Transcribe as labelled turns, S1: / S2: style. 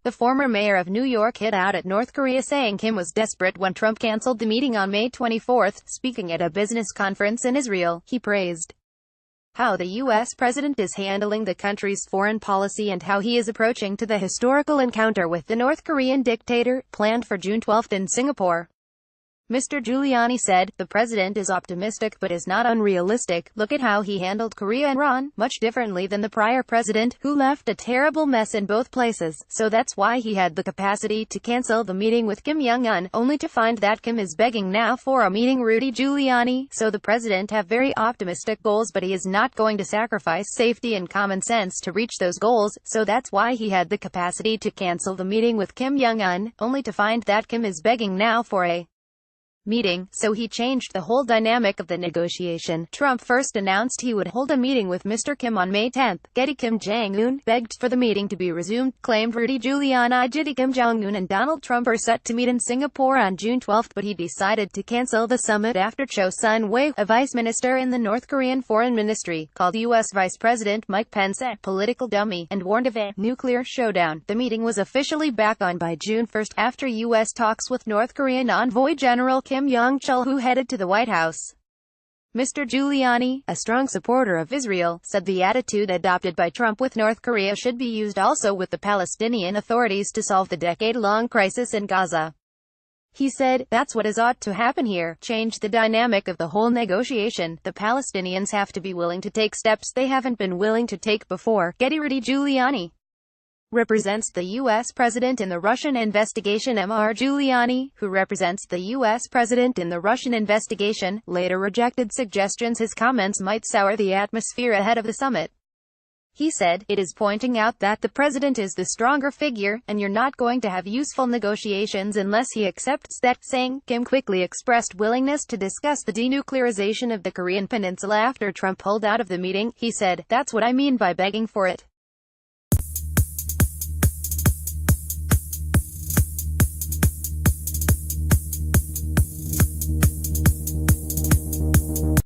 S1: The former mayor of New York hit out at North Korea, saying Kim was desperate when Trump canceled the meeting on May 24. Speaking at a business conference in Israel, he praised how the U.S. president is handling the country's foreign policy and how he is approaching to the historical encounter with the North Korean dictator, planned for June 12 in Singapore. Mr. Giuliani said, "The president is optimistic but is not unrealistic. Look at how he handled Korea and Iran, much differently than the prior president, who left a terrible mess in both places. So that's why he had the capacity to cancel the meeting with Kim Jong-un, only to find that Kim is begging now for a meeting." Rudy Giuliani. So the president have very optimistic goals, but he is not going to sacrifice safety and common sense to reach those goals. So that's why he had the capacity to cancel the meeting with Kim Jong-un, only to find that Kim is begging now for a meeting, so he changed the whole dynamic of the negotiation. Trump first announced he would hold a meeting with Mr. Kim on May 10. Kim Jong-un begged for the meeting to be resumed, claimed Rudy Giuliani. Kim Jong-un and Donald Trump are set to meet in Singapore on June 12, but he decided to cancel the summit after Cho Sun-wei, a vice minister in the North Korean Foreign Ministry, called U.S. Vice President Mike Pence a political dummy, and warned of a nuclear showdown. The meeting was officially back on by June 1 after U.S. talks with North Korean envoy General Kim Yong-chul, who headed to the White House. Mr. Giuliani, a strong supporter of Israel, said the attitude adopted by Trump with North Korea should be used also with the Palestinian authorities to solve the decade-long crisis in Gaza. He said, "That's what is ought to happen here, change the dynamic of the whole negotiation. The Palestinians have to be willing to take steps they haven't been willing to take before." Rudy Giuliani represents the U.S. president in the Russian investigation. Mr. Giuliani, who represents the U.S. president in the Russian investigation, later rejected suggestions his comments might sour the atmosphere ahead of the summit. He said, "It is pointing out that the president is the stronger figure, and you're not going to have useful negotiations unless he accepts that," saying. Kim quickly expressed willingness to discuss the denuclearization of the Korean peninsula after Trump pulled out of the meeting. He said, "That's what I mean by begging for it.